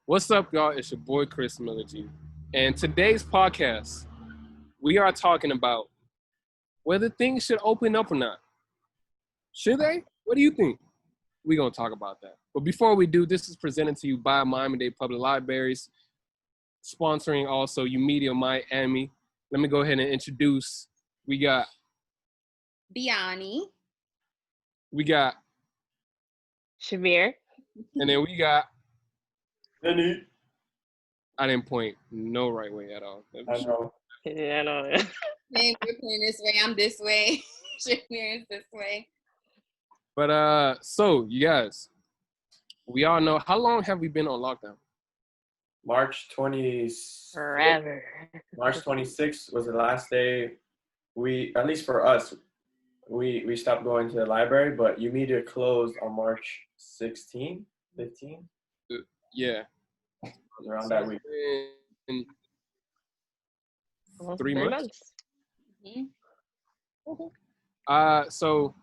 What's up, y'all? It's your boy, Chris Millergy. And today's podcast, we are talking about whether things should open up or not. Should they? What do you think? We're going to talk about that. But before we do, this is presented to you by Miami-Dade Public Libraries, sponsoring also YOUmedia Miami. Let me go ahead and introduce. We got Biani. We got Shamir. And then we got Benny. I didn't point no right way at all. I know. Yeah, I know. Man, we're playing this way. I'm this way. Shamir is this way. But so you guys, we all know, how long have we been on lockdown? March 26th Forever. was the last day at least for us, we stopped going to the library, but YOUmedia closed on March 16, 15? Yeah. It was around that week. In Almost 3 months. Mm-hmm. So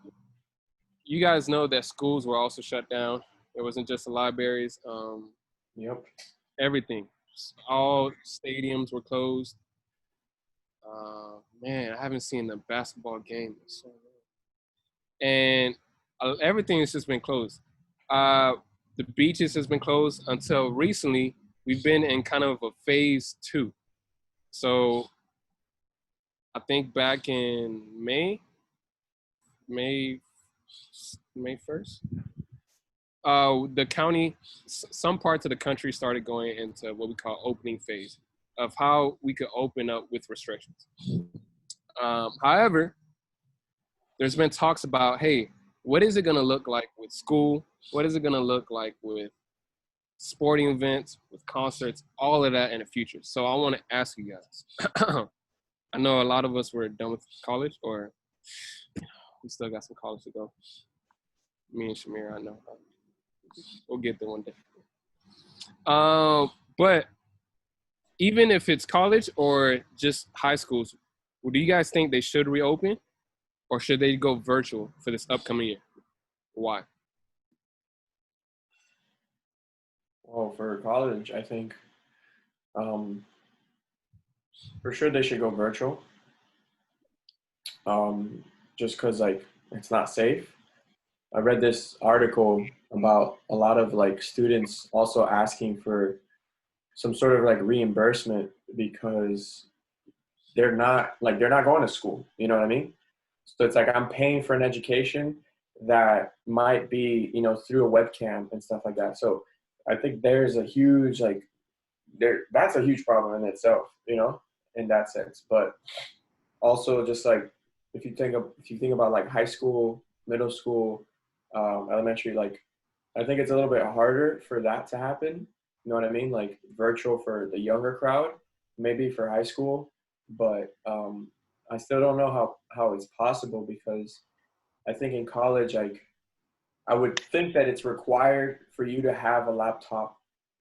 you guys know that schools were also shut down. It wasn't just the libraries. Yep. Everything. All stadiums were closed. Man, I haven't seen a basketball game in so long. And everything has just been closed. The beaches has been closed until recently. We've been in kind of a phase 2. So I think back in May 1st, the county, some parts of the country started going into what we call opening phase of how we could open up with restrictions. However, there's been talks about, hey, what is it going to look like with school? What is it going to look like with sporting events, with concerts, all of that in the future? So I want to ask you guys. I know a lot of us were done with college, or we still got some college to go. Me and Shamir, I know. We'll get there one day. But even if it's college or just high schools, do you guys think they should reopen, or should they go virtual for this upcoming year? Why? Well, for college, I think for sure they should go virtual. Just because it's not safe. I read this article about a lot of students also asking for some sort of reimbursement because they're not going to school. You know what I mean? So it's I'm paying for an education that might be, through a webcam and stuff like that. So I think there's a huge that's a huge problem in itself, in that sense. But also just if you think about high school, middle school, elementary, I think it's a little bit harder for that to happen. You know what I mean? Virtual for the younger crowd, maybe for high school, but I still don't know how it's possible, because I think in college, I would think that it's required for you to have a laptop,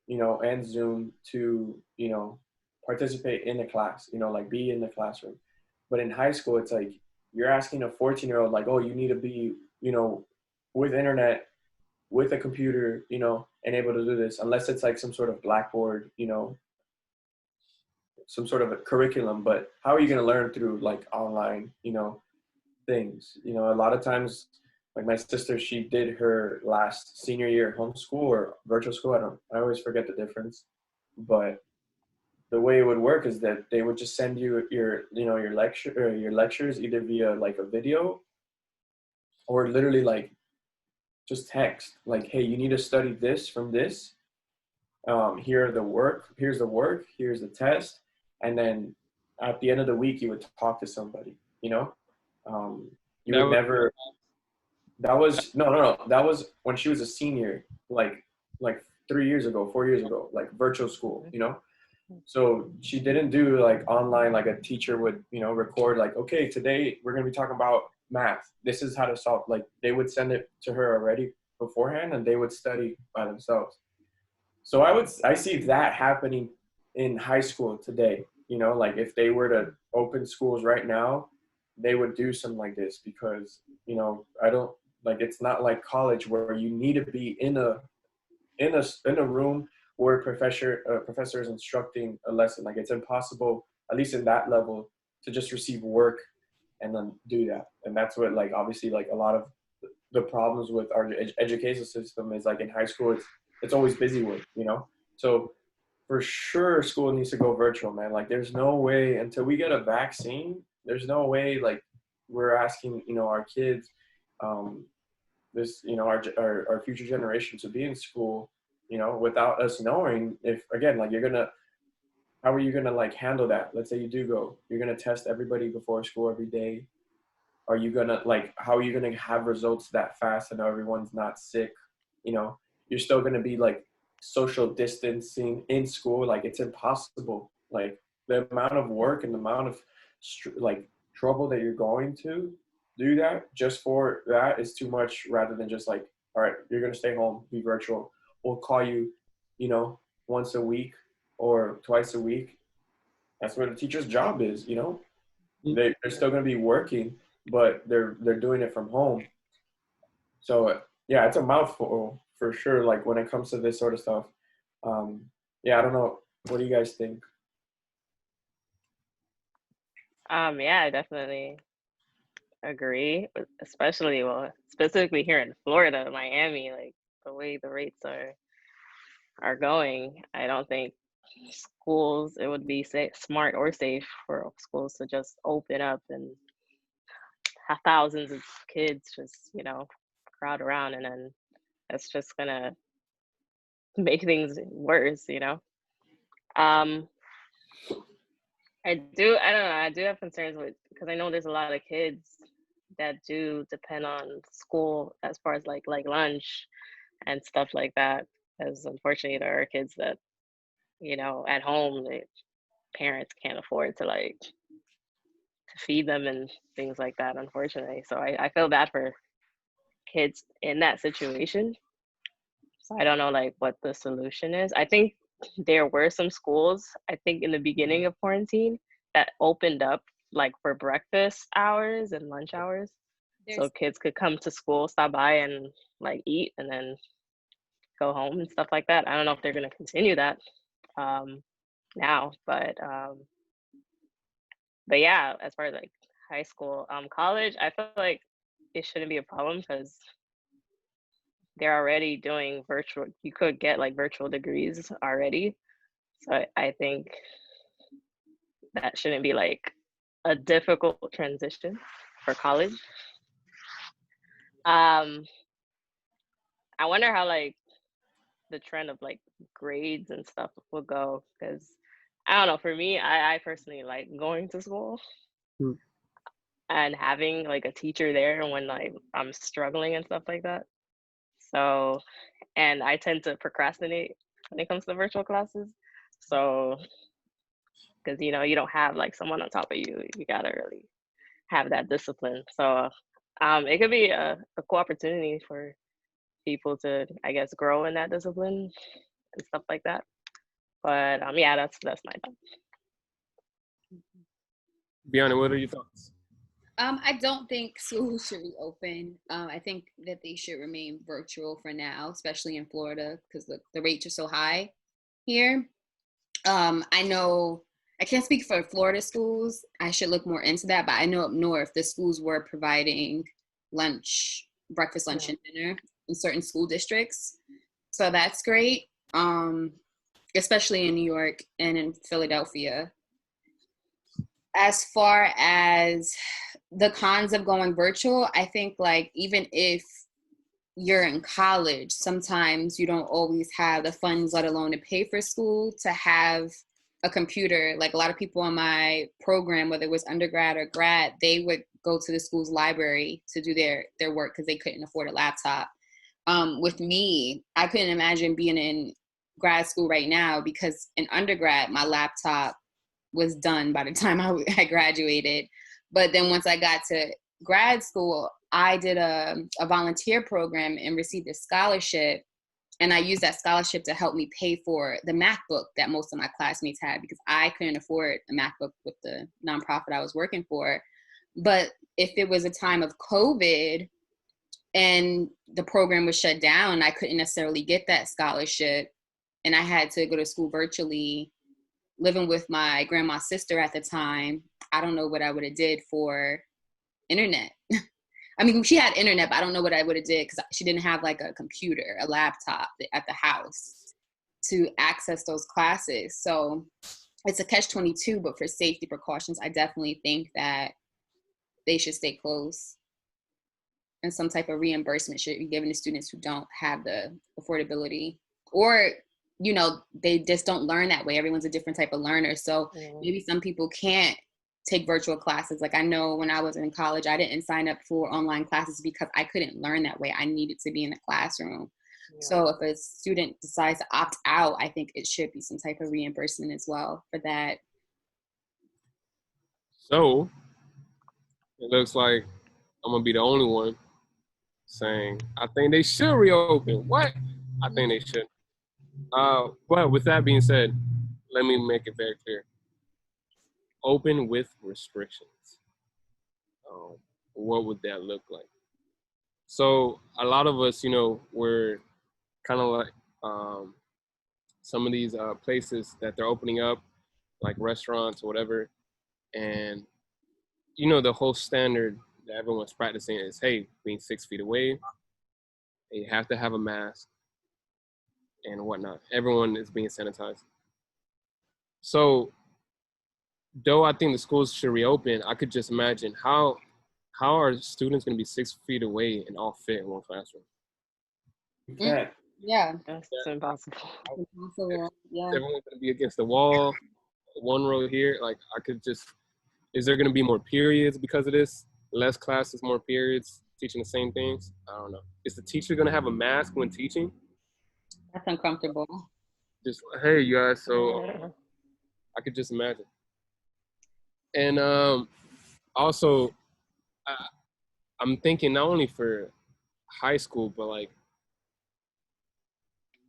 and Zoom to, participate in the class, be in the classroom. But in high school, it's you're asking a 14-year-old, oh, you need to be, with internet, with a computer, and able to do this, unless it's some sort of Blackboard, some sort of a curriculum. But how are you going to learn through online, things? A lot of times, my sister, she did her last senior year homeschool or virtual school. I always forget the difference. But the way it would work is that they would just send you your lectures either via a video, or literally just text, hey, you need to study this from this. Here's the work, here's the test. And then at the end of the week, you would talk to somebody, That was when she was a senior, 3 years ago, 4 years ago, virtual school, So she didn't do online, a teacher would, record okay, today we're going to be talking about math. This is how to solve. They would send it to her already beforehand, and they would study by themselves. So I see that happening in high school today. If they were to open schools right now, they would do something like this, because I don't it's not like college where you need to be in a room where professor is instructing a lesson. Like it's impossible, at least in that level, to just receive work and then do that. And that's what like obviously like a lot of the problems with our education system is like in high school it's always busy work, you know. So for sure school needs to go virtual, man. Like there's no way until we get a vaccine, there's no way like we're asking, you know, our kids, this, you know, our future generation to be in school, you know, without us knowing if, again, like how are you gonna like handle that? Let's say you do go, you're gonna test everybody before school every day. Are you gonna like, how are you gonna have results that fast and everyone's not sick? You know, you're still gonna be like social distancing in school. Like it's impossible. Like the amount of work and the amount of like trouble that you're going to do that just for that is too much, rather than just like, all right, you're gonna stay home, be virtual. We'll call you, you know, once a week or twice a week. That's what the teacher's job is, you know. They're still gonna be working, but they're doing it from home. So yeah, it's a mouthful for sure. Like when it comes to this sort of stuff, yeah, I don't know. What do you guys think? Yeah, I definitely agree, especially specifically here in Florida, Miami, like the way the rates are going. I don't think schools, it would be smart or safe for schools to just open up and have thousands of kids just, you know, crowd around, and then that's just gonna make things worse, you know. Um, I don't know, I do have concerns with, because I know there's a lot of kids that do depend on school as far as like lunch and stuff like that. As unfortunately there are kids that, you know, at home, parents can't afford to like to feed them and things like that, unfortunately. So I feel bad for kids in that situation. So I don't know like what the solution is. I think there were some schools, I think in the beginning of quarantine, that opened up like for breakfast hours and lunch hours. So kids could come to school, stop by and like eat and then go home and stuff like that. I don't know if they're going to continue that now, but yeah, as far as like high school, college, I feel like it shouldn't be a problem because they're already doing virtual. You could get like virtual degrees already. So I think that shouldn't be like a difficult transition for college. I wonder how like the trend of like grades and stuff will go, because I don't know, for me, I personally like going to school and having like a teacher there when like I'm struggling and stuff like that. So, and I tend to procrastinate when it comes to virtual classes. So, because you know, you don't have like someone on top of you, you gotta really have that discipline. So, it could be a cool opportunity for people to, I guess, grow in that discipline and stuff like that. But yeah, that's my thought. Bianna, what are your thoughts? I don't think schools should reopen. I think that they should remain virtual for now, especially in Florida, because the rates are so high here. I know I can't speak for Florida schools. I should look more into that, but I know up north the schools were providing breakfast, lunch, and dinner in certain school districts. So that's great, especially in New York and in Philadelphia. As far as the cons of going virtual, I think like even if you're in college, sometimes you don't always have the funds, let alone to pay for school, to have a computer. Like a lot of people in my program, whether it was undergrad or grad, they would go to the school's library to do their work because they couldn't afford a laptop. With me, I couldn't imagine being in grad school right now, because in undergrad, my laptop was done by the time I graduated. But then once I got to grad school, I did a volunteer program and received a scholarship. And I used that scholarship to help me pay for the MacBook that most of my classmates had, because I couldn't afford a MacBook with the nonprofit I was working for. But if it was a time of COVID and the program was shut down, I couldn't necessarily get that scholarship. and I had to go to school virtually, living with my grandma's sister at the time, I don't know what I would have did for internet. I mean, she had internet, but I don't know what I would have did because she didn't have like a computer, a laptop at the house to access those classes. So it's a catch-22, but for safety precautions, I definitely think that they should stay closed. And some type of reimbursement should be given to students who don't have the affordability, or, you know, they just don't learn that way. Everyone's a different type of learner. So maybe some people can't take virtual classes. Like I know when I was in college, I didn't sign up for online classes because I couldn't learn that way. I needed to be in the classroom. Yeah. So if a student decides to opt out, I think it should be some type of reimbursement as well for that. So it looks like I'm gonna be the only one saying I think they should reopen. What? I think they should. But with that being said, let me make it very clear. Open with restrictions. What would that look like? So a lot of us, you know, we're kind of like some of these places that they're opening up, like restaurants or whatever, and you know the whole standard that everyone's practicing is, hey, being 6 feet away, you have to have a mask and whatnot. Everyone is being sanitized. So though I think the schools should reopen, I could just imagine how are students going to be 6 feet away and all fit in one classroom? You can't. Yeah. That's impossible. Impossible. Yeah. Everyone's going to be against the wall, one row here. Like I could just, is there going to be more periods because of this? Less classes, more periods, teaching the same things? I don't know. Is the teacher going to have a mask when teaching? That's uncomfortable. Just, hey, you guys, so I could just imagine. And also, I'm thinking not only for high school, but like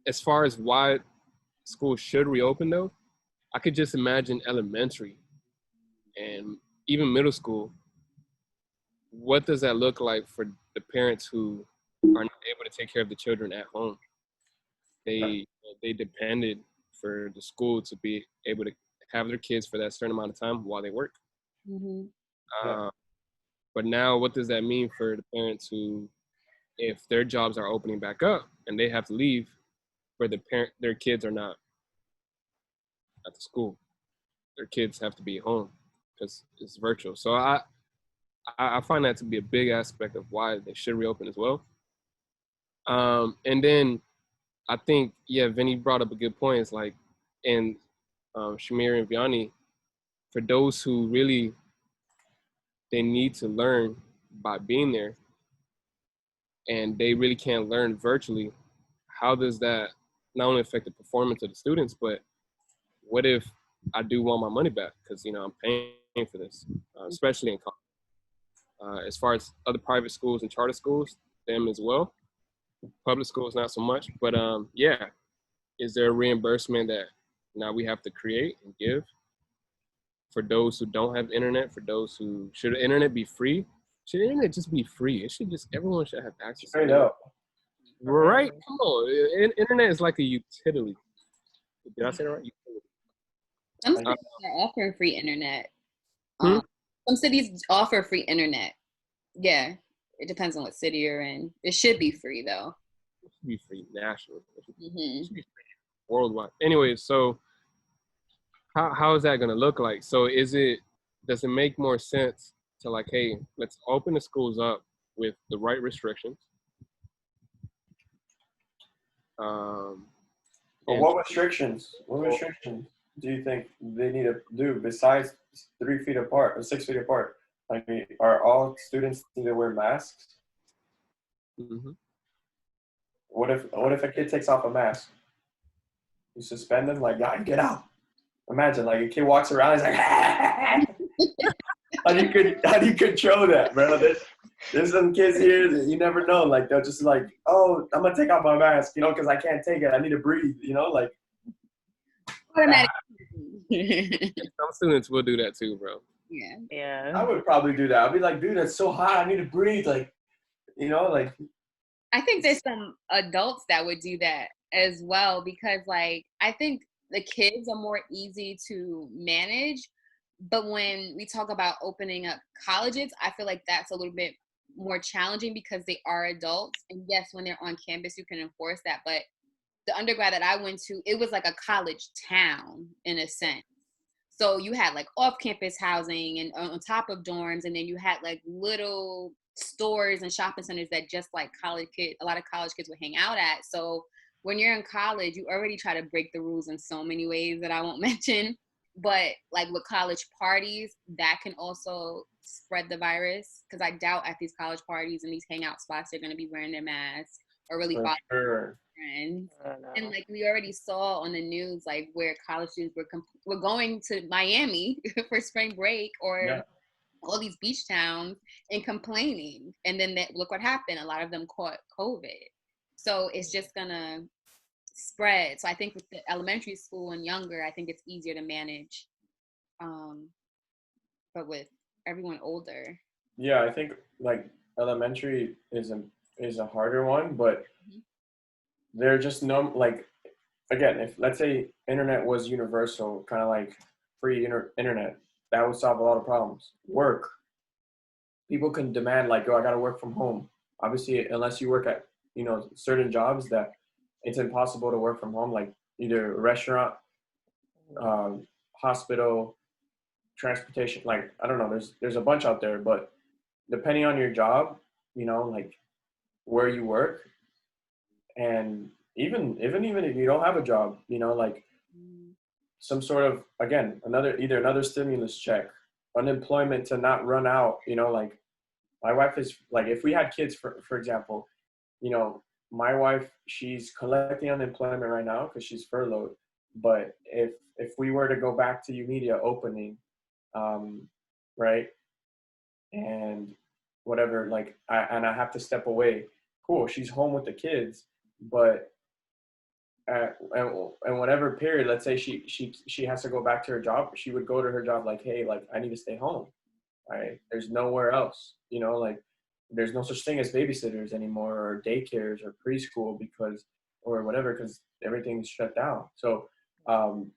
as far as why schools should reopen though, I could just imagine elementary and even middle school. What does that look like for the parents who are not able to take care of the children at home? They depended for the school to be able to have their kids for that certain amount of time while they work. Mm-hmm. But now what does that mean for the parents who, if their jobs are opening back up and they have to leave, where their kids are not at the school, their kids have to be home because it's virtual. So I find that to be a big aspect of why they should reopen as well. And then I think, yeah, Vinny brought up a good point. It's like, and Shamir and Vianney, for those who really, they need to learn by being there and they really can't learn virtually, how does that not only affect the performance of the students, but what if I do want my money back? Because, you know, I'm paying for this, especially in college. As far as other private schools and charter schools, them as well. Public schools, not so much. But yeah, is there a reimbursement that now we have to create and give for those who don't have internet, for those who, should the internet be free? Should the internet just be free? It should just, everyone should have access to it. Right? Come on. Internet is like a utility. Did I say that right? Utility. Some cities are offering free internet. Some cities offer free internet. Yeah. It depends on what city you're in. It should be free though. It should be free nationally. It should be free worldwide. Anyways, so how is that gonna look like? So does it make more sense to like, hey, let's open the schools up with the right restrictions? But what restrictions do you think they need to do besides 3 feet apart or 6 feet apart? I mean, are all students need to wear masks? Mm-hmm. What if a kid takes off a mask? You suspend them, like, God, get out. Imagine, like, a kid walks around, he's like, how do you control that, bro? There's some kids here that you never know. Like, they're just like, oh, I'm going to take off my mask, you know, because I can't take it. I need to breathe, you know, like. Some students will do that too, bro. Yeah. I would probably do that. I'd be like, dude, that's so hot. I need to breathe. Like, you know, like. I think there's some adults that would do that as well, because like I think the kids are more easy to manage, but when we talk about opening up colleges, I feel like that's a little bit more challenging because they are adults. And yes, when they're on campus, you can enforce that. But the undergrad that I went to, it was like a college town in a sense. So you had like off-campus housing and on top of dorms, and then you had like little stores and shopping centers that just like college kids, a lot of college kids would hang out at. So when you're in college, you already try to break the rules in so many ways that I won't mention. But like with college parties, that can also spread the virus, because I doubt at these college parties and these hangout spots they're going to be wearing their masks or really For following sure. friends. I don't And know. like we already saw on the news, like where college students were going to Miami for spring break or Yeah. all these beach towns and complaining. And then look what happened. A lot of them caught COVID. So it's just gonna spread. So I think with the elementary school and younger, I think it's easier to manage. But with everyone older, Yeah, I think like elementary is a harder one, but Mhm. there are just no like again, if let's say internet was universal, kind of like free internet, that would solve a lot of problems. Work, people can demand like, oh, I gotta work from home. Obviously, unless you work at certain jobs that it's impossible to work from home, like either a restaurant, hospital, transportation. Like I don't know, there's a bunch out there, but depending on your job, like where you work, and even if you don't have a job, like Mm, some sort of again another stimulus check, unemployment to not run out. Like my wife is like if we had kids for example, you know my wife she's collecting unemployment right now because she's furloughed. But if we were to go back to YOUmedia opening, um, right, and whatever, like I have to step away. Cool, she's home with the kids, but and whatever period, let's say she has to go back to her job, she would go to her job like, hey, like I need to stay home. Right? There's nowhere else. Like there's no such thing as babysitters anymore or daycares or preschool because or whatever because everything's shut down. So um,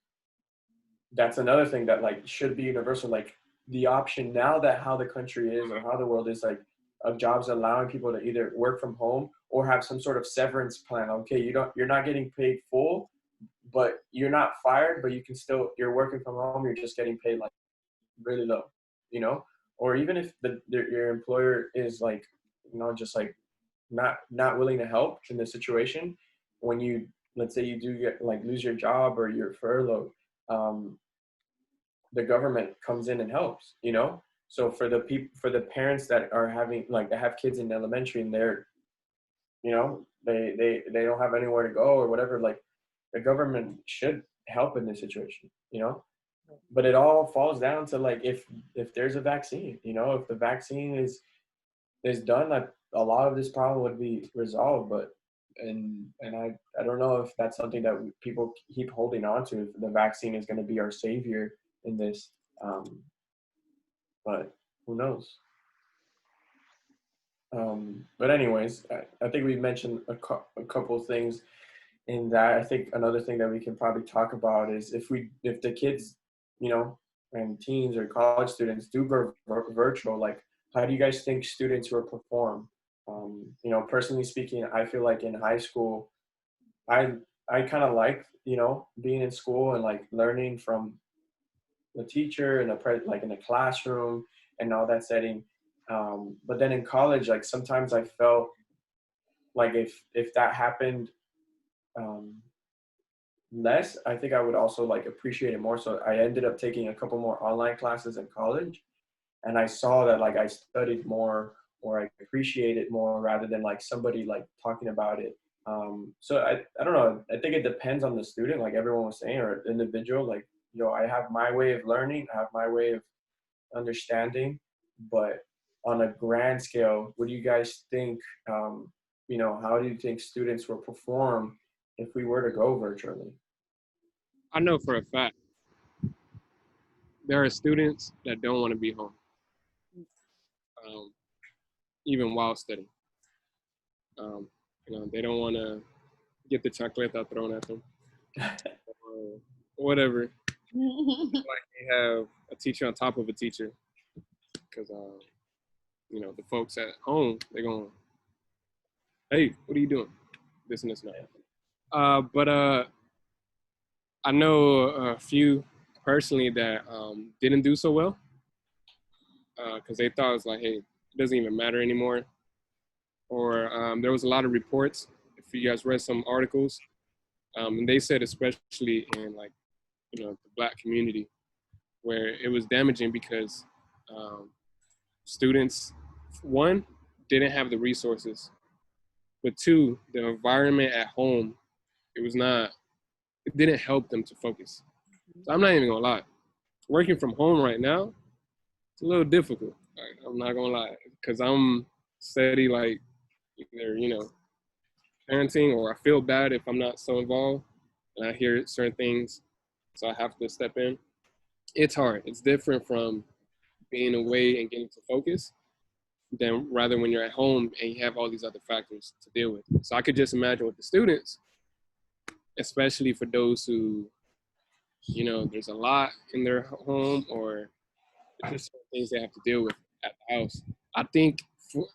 that's another thing that like should be universal. Like the option now that how the country is or how the world is like of jobs allowing people to either work from home or have some sort of severance plan. Okay, you're not getting paid full, but you're not fired, but you're working from home. You're just getting paid like really low, you know. Or even if your employer is like, just like not willing to help in the situation, when you let's say you do get like lose your job or you're furloughed, um, the government comes in and helps, So for the parents that are having like that have kids in elementary and they're, they don't have anywhere to go or whatever, like the government should help in this situation, But it all falls down to like if there's a vaccine, if the vaccine is done, that a lot of this problem would be resolved. But and I don't know if that's something that people keep holding on to. If the vaccine is going to be our savior in this, but who knows? But anyways, I think we mentioned a couple of things in that. I think another thing that we can probably talk about is if the kids, and teens or college students do virtual, like how do you guys think students will perform? Personally speaking, I feel like in high school, I I kind of like being in school and like learning from the teacher and like in the classroom and all that setting. But then in college, like sometimes I felt like if that happened um, less, I think I would also like appreciate it more. So I ended up taking a couple more online classes in college, and I saw that like I studied more or I appreciated more rather than like somebody like talking about it. So I don't know. I think it depends on the student, like everyone was saying, or individual. Like, I have my way of learning, I have my way of understanding, but on a grand scale, what do you guys think? How do you think students will perform if we were to go virtually? I know for a fact there are students that don't want to be home, um, even while studying. They don't want to get the chocolate thrown at them. Whatever. Like they have a teacher on top of a teacher, because the folks at home, they're going, hey, what are you doing? This and this and that. But I know a few personally that didn't do so well, because they thought it was like, hey, it doesn't even matter anymore. Or there was a lot of reports, if you guys read some articles, and they said especially in like, the Black community, where it was damaging because students, one, didn't have the resources, but two, the environment at home, it didn't help them to focus. So I'm not even gonna lie, working from home right now, it's a little difficult. I'm not gonna lie, because I'm steady, like, either, parenting, or I feel bad if I'm not so involved and I hear certain things, so I have to step in. It's hard. It's different from being away and getting to focus than rather when you're at home and you have all these other factors to deal with. So I could just imagine with the students, especially for those who, there's a lot in their home, or just things they have to deal with at the house. I think for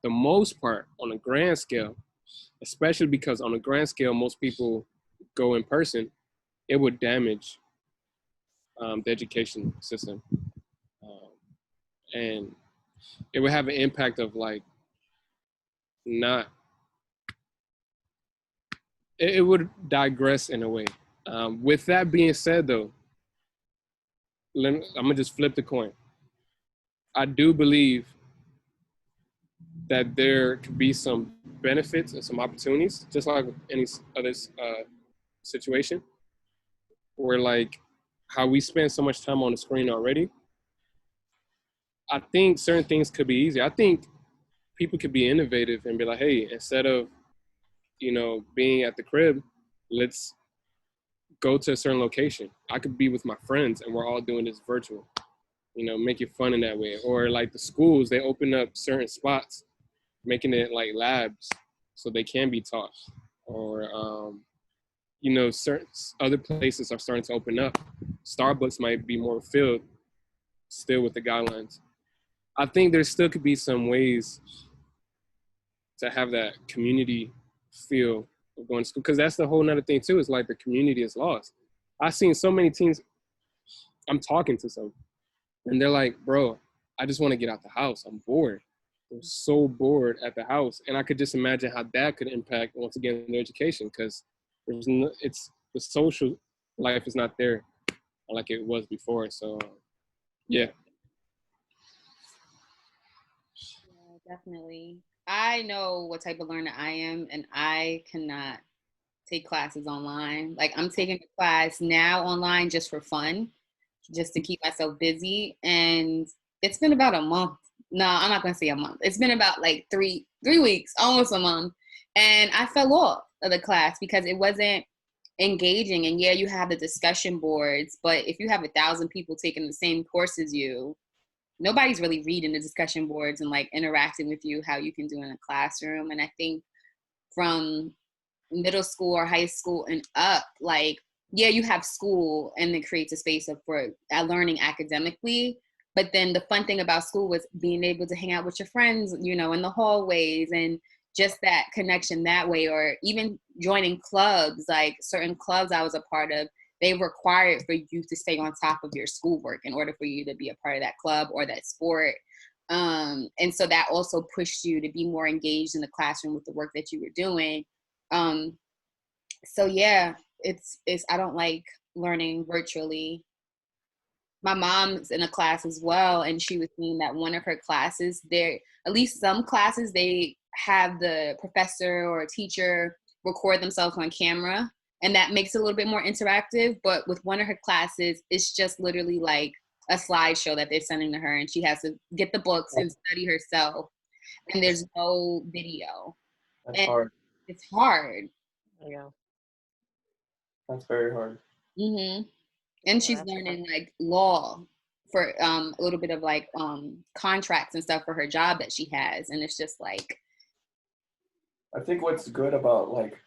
the most part, on a grand scale, especially because on a grand scale, most people go in person, it would damage the education system. And it would have an impact of like it would digress in a way. With that being said though, I'm gonna just flip the coin. I do believe that there could be some benefits and some opportunities, just like any other situation, where like how we spend so much time on the screen already. I think certain things could be easier. I think people could be innovative and be like, hey, instead of, being at the crib, let's go to a certain location. I could be with my friends and we're all doing this virtual, make it fun in that way. Or like the schools, they open up certain spots, making it like labs so they can be taught. Or, certain other places are starting to open up. Starbucks might be more filled still with the guidelines. I think there still could be some ways to have that community feel of going to school, because that's the whole nother thing too, is like the community is lost. I've seen so many teens, I'm talking to some, and they're like, bro, I just want to get out the house. I'm bored. I'm so bored at the house. And I could just imagine how that could impact, once again, their education, because it's the social life is not there like it was before. So, yeah. Yeah, definitely. I know what type of learner I am, and I cannot take classes online. Like, I'm taking a class now online just for fun, just to keep myself busy. And it's been about a month. No, I'm not going to say a month. It's been about like three weeks, almost a month. And I fell off of the class because it wasn't engaging. And yeah, you have the discussion boards, but if you have 1,000 people taking the same course as you, nobody's really reading the discussion boards and like interacting with you how you can do in a classroom. And I think from middle school or high school and up, like, yeah, you have school and it creates a space for learning academically. But then the fun thing about school was being able to hang out with your friends, in the hallways, and just that connection that way. Or even joining clubs, like certain clubs I was a part of, they required for you to stay on top of your schoolwork in order for you to be a part of that club or that sport. And so that also pushed you to be more engaged in the classroom with the work that you were doing. So yeah, it's I don't like learning virtually. My mom's in a class as well, and she was saying that one of her classes, at least some classes, they have the professor or teacher record themselves on camera, and that makes it a little bit more interactive. But with one of her classes, it's just literally like a slideshow that they're sending to her, and she has to get the books and study herself, and there's no video. That's hard. It's hard. Yeah. That's very hard. Mm-hmm. And she's learning like law for a little bit of like contracts and stuff for her job that she has. And it's just like, I think what's good about like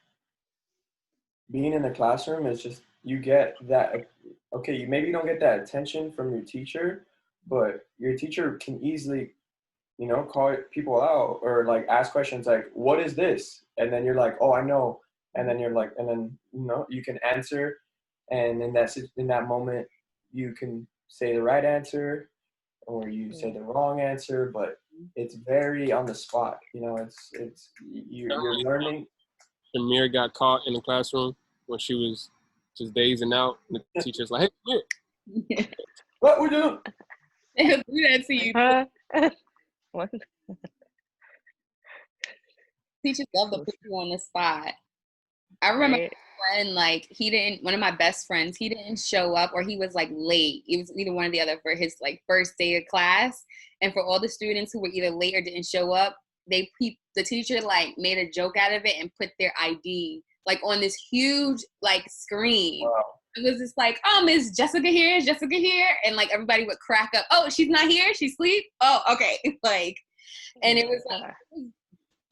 being in the classroom is just, you get that, okay, you maybe don't get that attention from your teacher, but your teacher can easily, call people out or like ask questions like, what is this? And then you're like, oh, I know. And then you're like, and then, you can answer. And in that moment, you can say the right answer or you say the wrong answer, but it's very on the spot. You're learning. Amir got caught in the classroom when she was just dazing out. And the teacher's like, hey, Amir. What we're doing? They'll do that to you. What? Teachers love to put you on the spot. I remember Right. when one of my best friends, he didn't show up or he was like late. It was either one or the other for his like first day of class. And for all the students who were either late or didn't show up, the teacher like made a joke out of it and put their ID like on this huge like screen. Wow. It was just like, oh, Miss Jessica here, and like everybody would crack up. Oh, she's not here, she sleep. Oh, okay. Like, and it was like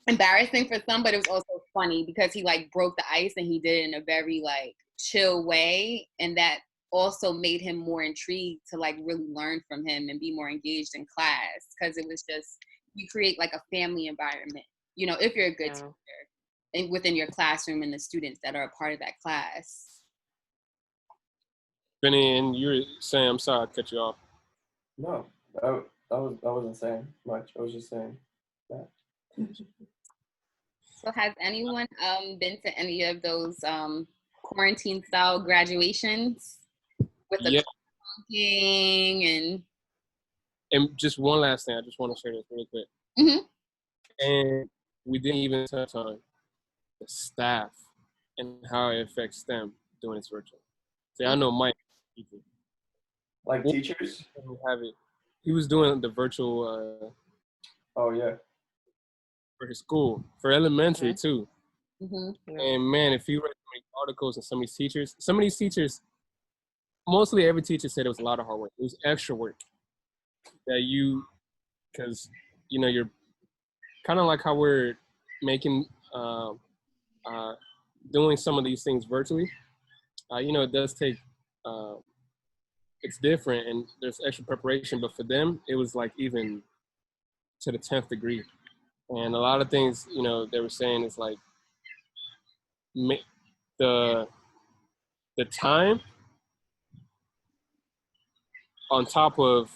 embarrassing for some, but it was also funny because he like broke the ice and he did it in a very like chill way, and that also made him more intrigued to like really learn from him and be more engaged in class, because it was just, you create like a family environment, if you're a good teacher and within your classroom and the students that are a part of that class. Benny, and you were saying, I'm sorry, I cut you off. No, I wasn't saying much. I was just saying that. So has anyone been to any of those quarantine style graduations with the talking And just one last thing, I just want to share this really quick. Mm-hmm. And we didn't even touch on the staff and how it affects them doing this virtual. See, I know Mike. Like teachers? He was doing the virtual. Oh yeah. For his school, for elementary too. Mm-hmm. And man, if you read so many articles and some of these teachers, mostly every teacher said it was a lot of hard work. It was extra work that because you're kind of like how we're making, doing some of these things virtually. It does take, it's different and there's extra preparation, but for them, it was like even to the 10th degree. And a lot of things, they were saying is like the time on top of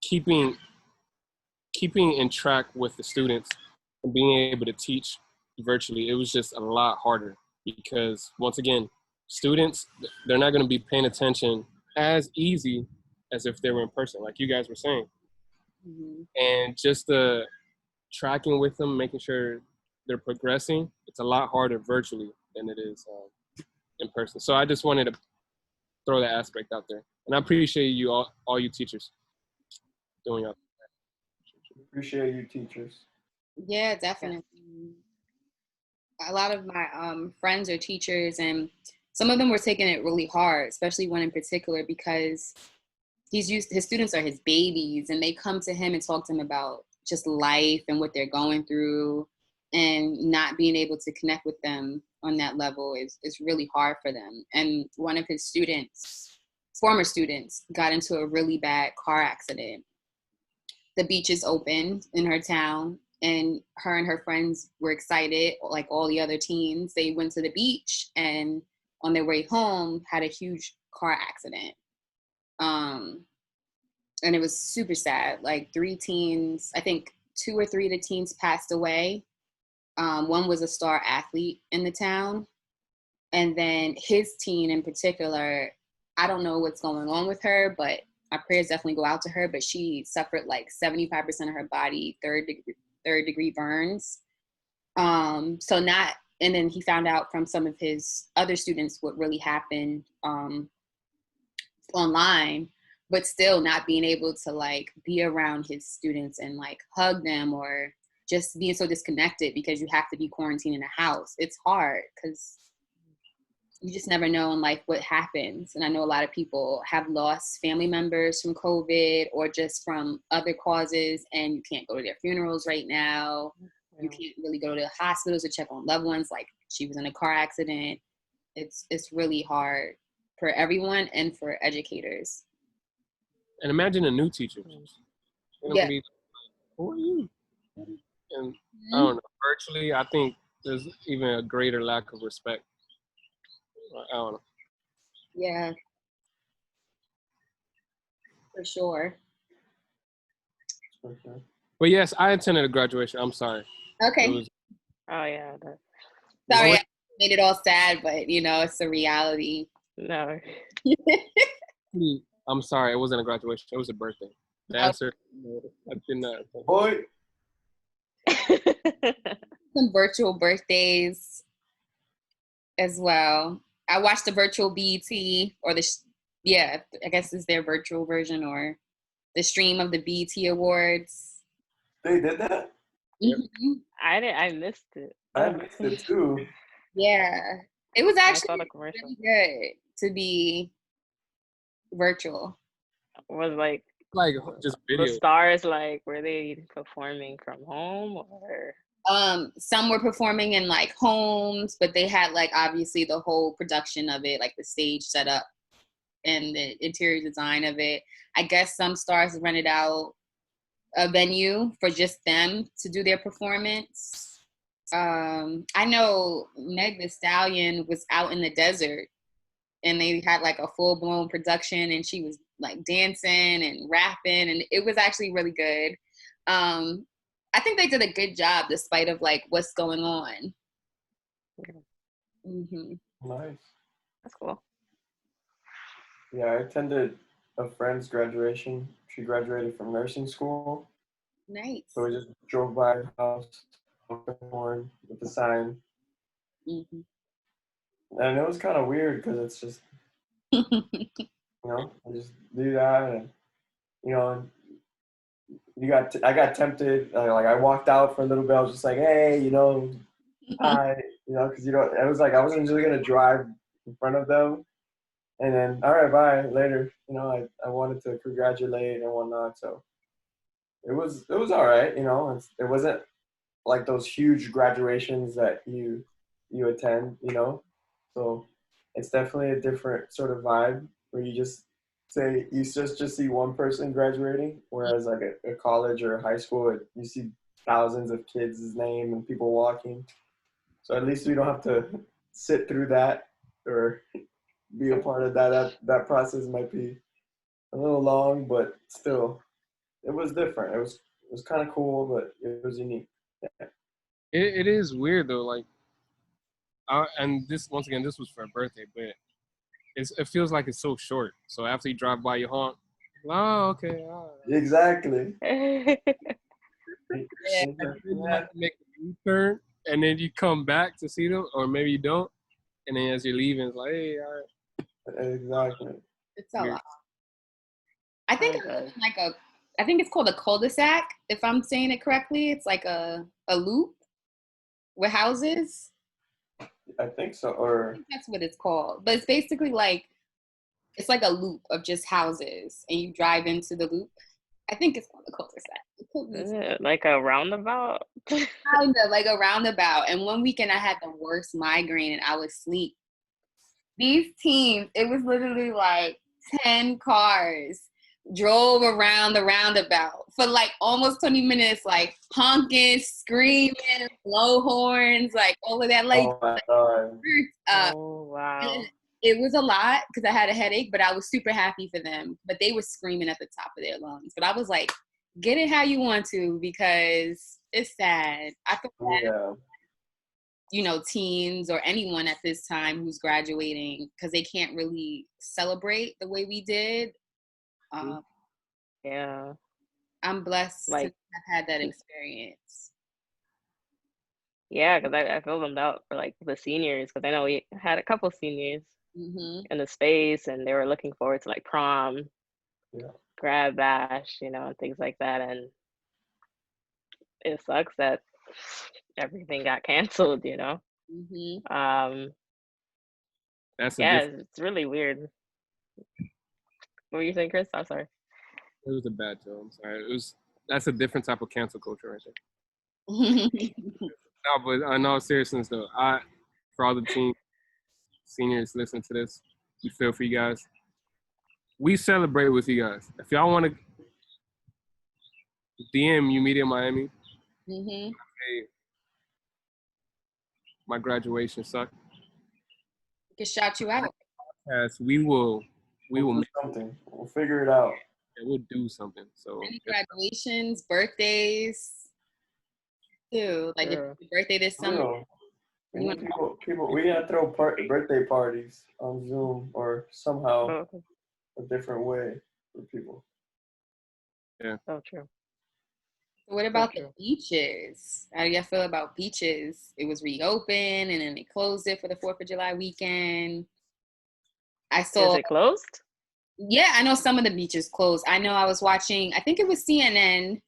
keeping in track with the students and being able to teach virtually, it was just a lot harder because once again, students, they're not going to be paying attention as easy as if they were in person, like you guys were saying. Mm-hmm. And just the tracking with them, making sure they're progressing, it's a lot harder virtually than it is in person. So I just wanted to throw that aspect out there. And I appreciate you, all you teachers, doing your. Appreciate you, teachers. Yeah, definitely. A lot of my friends are teachers, and some of them were taking it really hard, especially one in particular, because his students are his babies, and they come to him and talk to him about just life and what they're going through, and not being able to connect with them on that level is really hard for them. And one of his former students, got into a really bad car accident. The beaches opened in her town, and her friends were excited, like all the other teens. They went to the beach, and on their way home had a huge car accident. And it was super sad. Like 3 teens, I think 2 or 3 of the teens passed away. One was a star athlete in the town. And then his teen in particular, I don't know what's going on with her, but my prayers definitely go out to her. But she suffered like 75% of her body, third degree burns. And then he found out from some of his other students what really happened online, but still not being able to like be around his students and like hug them, or just being so disconnected because you have to be quarantined in a house. It's hard because you just never know in life what happens. And I know a lot of people have lost family members from COVID or just from other causes, and you can't go to their funerals right now. You can't really go to the hospitals to check on loved ones. Like she was in a car accident. It's really hard for everyone and for educators. And imagine a new teacher. It'll Yeah. be, who are you? And I don't know. Virtually, I think there's even a greater lack of respect. I don't know. Yeah, for sure. Okay. But yes, I attended a graduation. I'm sorry. Okay. It was, Oh yeah. Sorry, What? I made it all sad, but it's a reality. No. I'm sorry. It wasn't a graduation. It was a birthday. The answer, I did not. Boy, Some virtual birthdays as well. I watched the virtual BET or I guess it's their virtual version or the stream of the BET Awards. they did that? Yep. Mhm. I missed it. I missed it too. Yeah, it was I saw actually the commercial. really good to be virtual. Was like Like just the video. stars, like, were they performing from home or? Some were performing in like homes, but they had like obviously the whole production of it, like the stage setup and the interior design of it. I guess some stars rented out a venue for just them to do their performance. I know Meg Thee Stallion was out in the desert and they had like a full blown production and she was like dancing and rapping and it was actually really good. I think they did a good job despite of like what's going on. Mm-hmm. Nice. That's cool. Yeah, I attended a friend's graduation. She graduated from nursing school. Nice. So we just drove by her house, honked the horn with the sign. Mm-hmm. And it was kind of weird because it's just, I just do that and, I got tempted. Like I walked out for a little bit. I was just like, hey, hi, because it was like I wasn't just gonna drive in front of them, and then all right, bye, later. I wanted to congratulate and whatnot. So it was all right. It wasn't like those huge graduations that you attend. So it's definitely a different sort of vibe where you just see one person graduating, whereas like a college or a high school, you see thousands of kids' name and people walking. So at least we don't have to sit through that or be a part of that. That process might be a little long, but still, it was different. It was kind of cool, but it was unique. Yeah. It is weird though. Like, and this once again, this was for a birthday, but it feels like it's so short. So after you drive by, you honk. Oh, okay. All right. Exactly. Yeah. And then you have to make a U-turn, and then you come back to see them, or maybe you don't. And then as you're leaving, it's like, hey, all right. Exactly. It's a lot. I think I think it's called a cul-de-sac, if I'm saying it correctly. It's like a loop with houses. I think so. I Or think that's what it's called. But it's basically like it's like a loop of just houses and you drive into the loop. I think it's called a cul-de-sac. Is it like a roundabout? Kind of like a roundabout. And one weekend I had the worst migraine and I was asleep. These teams, it was literally like 10 cars drove around the roundabout for like almost 20 minutes, like honking, screaming, blow horns, like all of that. Like, oh my god. Oh wow. it was a lot because I had a headache, but I was super happy for them. But they were screaming at the top of their lungs. But I was like, get it how you want to because it's sad. I feel bad, teens or anyone at this time who's graduating because they can't really celebrate the way we did. Yeah. I'm blessed to Like, have had that experience. yeah, because I feel bummed out for like the seniors because I know we had a couple seniors Mm-hmm. in the space and they were looking forward to like prom, grad bash, and things like that. And it sucks that everything got canceled, Mm-hmm. That's a Yeah, different. it's really weird. What were you saying, Chris? I'm sorry. It was a bad joke. I'm sorry. That's a different type of cancel culture right there. No, but in all seriousness though, For all the team seniors listening to this, we feel for you guys. We celebrate with you guys. If y'all want to DM YOUmedia Miami, Mm-hmm. hey, my graduation sucked. We can shout you out. Yes, we will We'll do make something. We'll figure it out. it. We'll do something. So Any graduations, birthdays, too. Like if True. it's your birthday this summer. Real. We need people. We gotta throw birthday parties on Zoom or somehow Okay. a different way for people. So true. So what about So the true. beaches? How do y'all feel about beaches? It was reopened and then they closed it for the 4th of July weekend. I saw, Is it closed? yeah, I know some of the beaches closed. I know I was watching, I think it was CNN.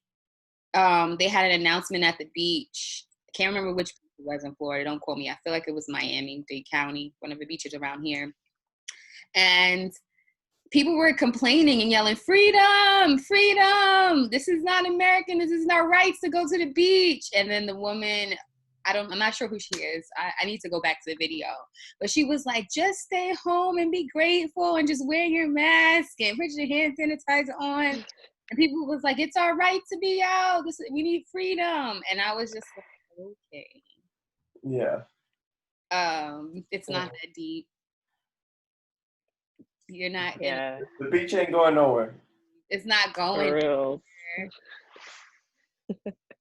They had an announcement at the beach. I can't remember which beach it was in Florida. Don't quote me. I feel like it was Miami-Dade County, one of the beaches around here. And people were complaining and yelling, freedom, freedom. This is not American. This is not rights to go to the beach. And then the woman, I'm not sure who she is. I need to go back to the video. But she was like, just stay home and be grateful and just wear your mask and put your hand sanitizer on. And people was like, it's our right to be out. We need freedom. And I was just like, okay. Yeah. It's not that deep. You're not, Yeah. The beach ain't going nowhere. it's not going For real. there.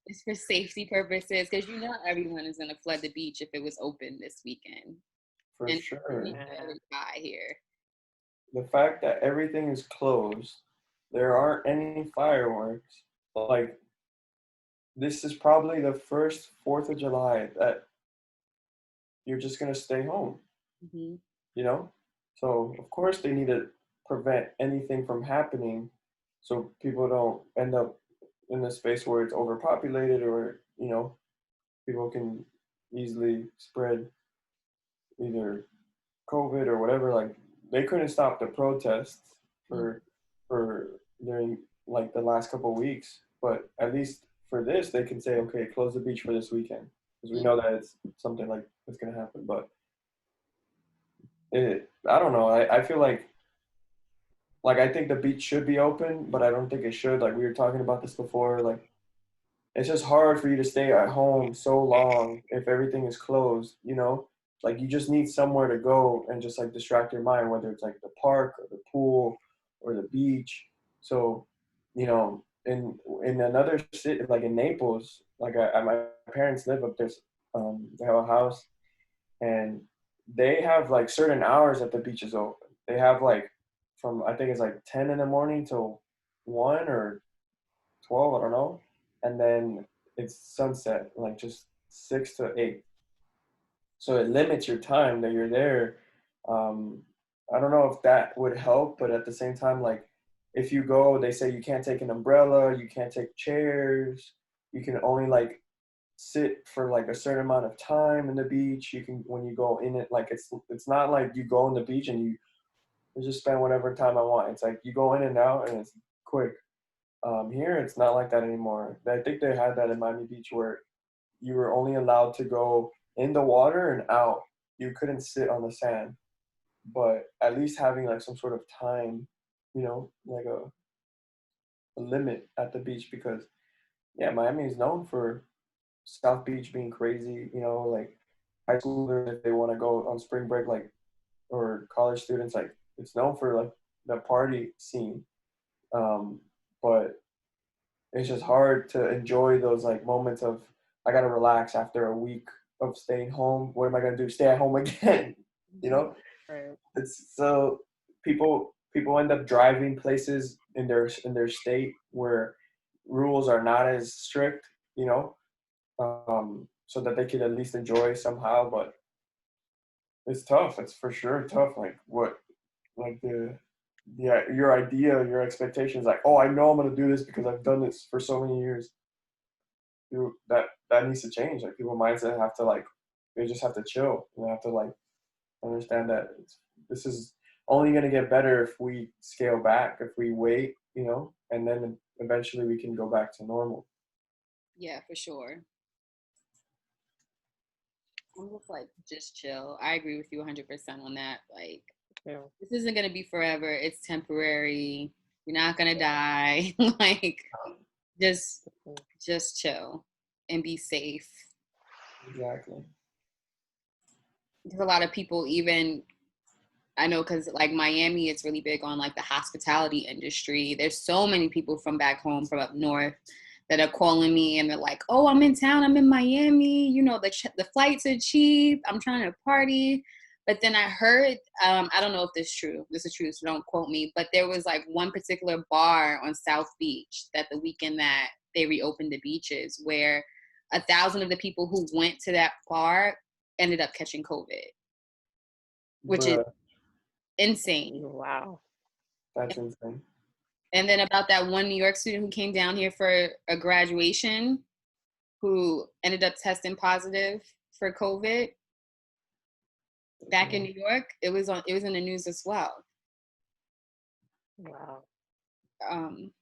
It's for safety purposes because you know everyone is going to flood the beach if it was open this weekend. For And sure. it's really high here. The fact that everything is closed, there aren't any fireworks. Like, this is probably the first 4th of July that you're just gonna stay home. Mm-hmm. You know? So of course they need to prevent anything from happening so people don't end up in a space where it's overpopulated or, you know, people can easily spread either COVID or whatever. Like they couldn't stop the protests for during like the last couple of weeks, but at least for this they can say, okay, close the beach for this weekend because we know that it's something like it's gonna happen. But I don't know. I feel like I think the beach should be open, but I don't think it should. Like we were talking about this before. Like it's just hard for you to stay at home so long if everything is closed. You know, like you just need somewhere to go and just like distract your mind, whether it's like the park or the pool or the beach. So, you know, in another city, like in Naples, like my parents live up there. They have a house, and they have like certain hours that the beach is open. They have like from I think it's like 10 in the morning till 1 or 12, I don't know. And then it's sunset, like just 6 to 8. So it limits your time that you're there. I don't know if that would help, but at the same time, like if you go, they say you can't take an umbrella, you can't take chairs, you can only like sit for like a certain amount of time in the beach. You can when you go in it, like it's not like you go on the beach and you just spend whatever time I want. It's like you go in and out and it's quick. Here it's not like that anymore. I think they had that in Miami Beach where you were only allowed to go in the water and out. You couldn't sit on the sand. But at least having like some sort of time, you know, like a limit at the beach because yeah, Miami is known for South Beach being crazy, you know, like high schoolers if they want to go on spring break, like or college students, like it's known for like the party scene. But it's just hard to enjoy those like moments of I gotta relax after a week of staying home. What am I gonna do? Stay at home again? You know? Right. It's so people end up driving places in their state where rules are not as strict, you know, so that they could at least enjoy somehow. But it's tough. It's for sure tough. Like what, like your idea, your expectations. Like, oh, I know I'm gonna do this because I've done this for so many years. Dude, that needs to change. Like people mindset have to like they just have to chill. And they have to like understand that this is only gonna get better if we scale back, if we wait, you know, and then eventually we can go back to normal. Yeah, for sure. I'm just like, just chill. I agree with you 100% on that. Like, Yeah. this isn't gonna be forever. It's temporary. You're not gonna die. Like, just chill and be safe. Exactly. There's a lot of people, even I know, because like Miami, it's really big on like the hospitality industry. There's so many people from back home, from up north, that are calling me and they're like, "Oh, I'm in town. I'm in Miami. You know, the flights are cheap. I'm trying to party." But then I heard, I don't know if this is true. This is true, so don't quote me. But there was like one particular bar on South Beach that the weekend that they reopened the beaches, where 1,000 of the people who went to that bar ended up catching COVID, which is Bruh, insane. Wow. that's insane. And then about that one New York student who came down here for a graduation, who ended up testing positive for COVID back in New York. It was in the news as well. Wow. Um,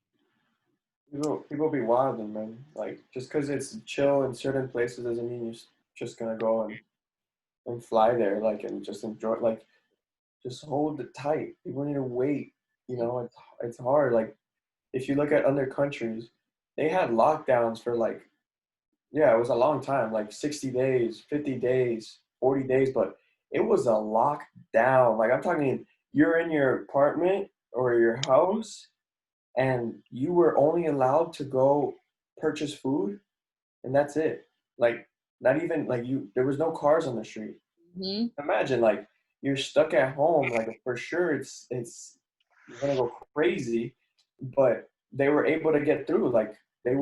People be wilding, man. Like, just because it's chill in certain places doesn't mean you're just gonna go and fly there, like, and just enjoy. Like, just hold it tight. People need to wait. You know, it's hard. Like, if you look at other countries, they had lockdowns for like, yeah, it was a long time, like 60 days, 50 days, 40 days, but it was a lockdown. Like, I'm talking, you're in your apartment or your house, and you were only allowed to go purchase food, and that's it. Like, not even like there was no cars on the street. mhm. Imagine, like, you're stuck at home, like, for sure you're gonna go crazy, but they were able to get through. Like, they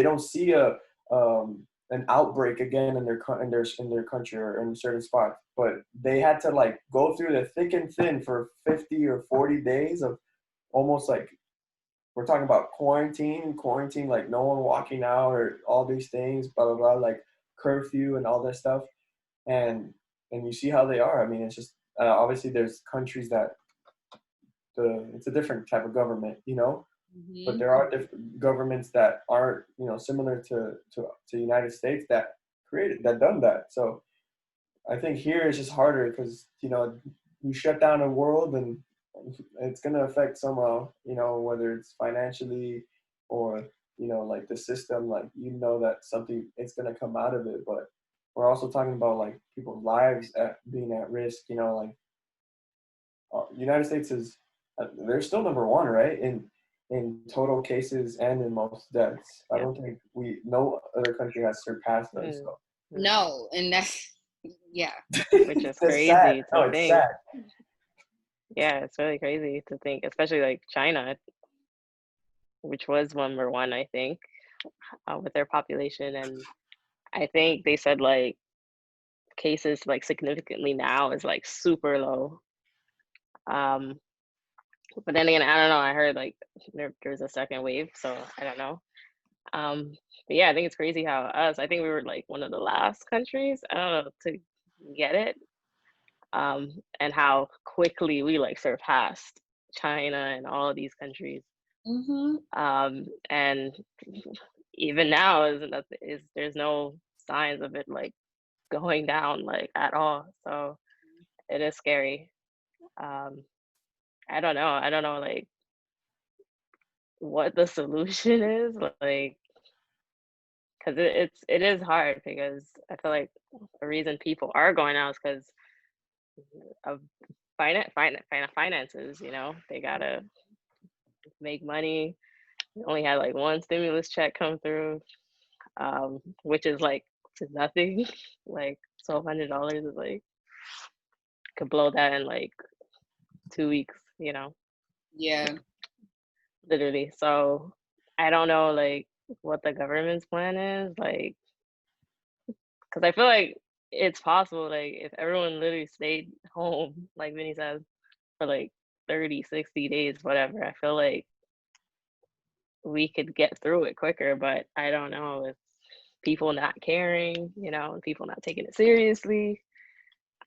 don't see an outbreak again in their country or in certain spots, but they had to like go through the thick and thin for 50 or 40 days of almost like, we're talking about quarantine, like no one walking out or all these things, blah blah blah, like curfew and all that stuff, and you see how they are. I mean, it's just obviously there's countries that it's a different type of government, you know, but Mhm. there are different governments that aren't, you know, similar to United States that done that. So I think here it's just harder because, you know, you shut down a world and it's gonna affect somehow, you know, whether it's financially or, you know, like the system, like, you know, that something it's gonna come out of it. But we're also talking about like people's lives being at risk, you know, like United States is they're still number one, right? In total cases and in most deaths. I Yeah. don't think no other country has surpassed us. Mm. So. No, and that's yeah. Which is That's sad. crazy No, to it's think. sad. Yeah, it's really crazy to think, especially like China, which was number one, I think, with their population. And I think they said like cases like significantly now is like super low. Um, but then again, I don't know. I heard like there's a second wave, so I don't know. But yeah, I think it's crazy how I think we were like one of the last countries, I don't know, to get it. And how quickly we like surpassed China and all of these countries. Mhm. And even now is there's no signs of it like going down like at all. So it is scary. Um, I don't know like what the solution is, like, because it is hard because I feel like the reason people are going out is because of finances. You know, they gotta make money. We only had like one stimulus check come through, which is like to nothing. Like $1,200 is like could blow that in like 2 weeks. You know, Yeah. literally. So I don't know like what the government's plan is, like, because I feel like it's possible, like if everyone literally stayed home, like Vinny says, for like 30, 60 days, whatever, I feel like we could get through it quicker. But I don't know if people not caring, you know, and people not taking it seriously.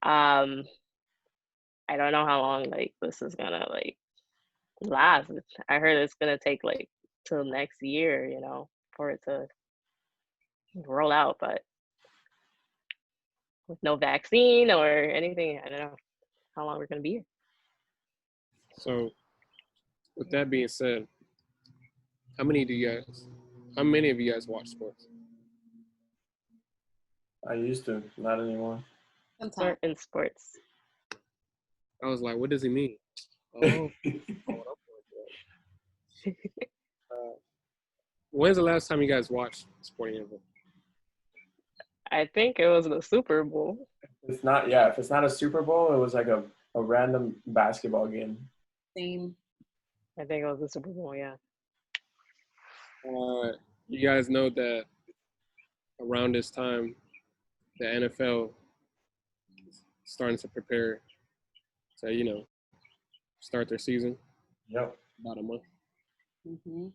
Um, I don't know how long like this is gonna like last. I heard it's gonna take like till next year, you know, for it to roll out. But with no vaccine or anything. I don't know how long we're gonna be here. So, with that being said, how many of you guys watch sports? I used to, not anymore. Sometimes. In sports. I was like, what does he mean? Oh, when's the last time you guys watched a sporting event? I think it was the Super Bowl. It's not, yeah, if it's not a Super Bowl, it was like a random basketball game. Same. I think it was the Super Bowl, yeah. You guys know that around this time, the NFL is starting to prepare to, start their season. Yep. About a month. Mm-hmm.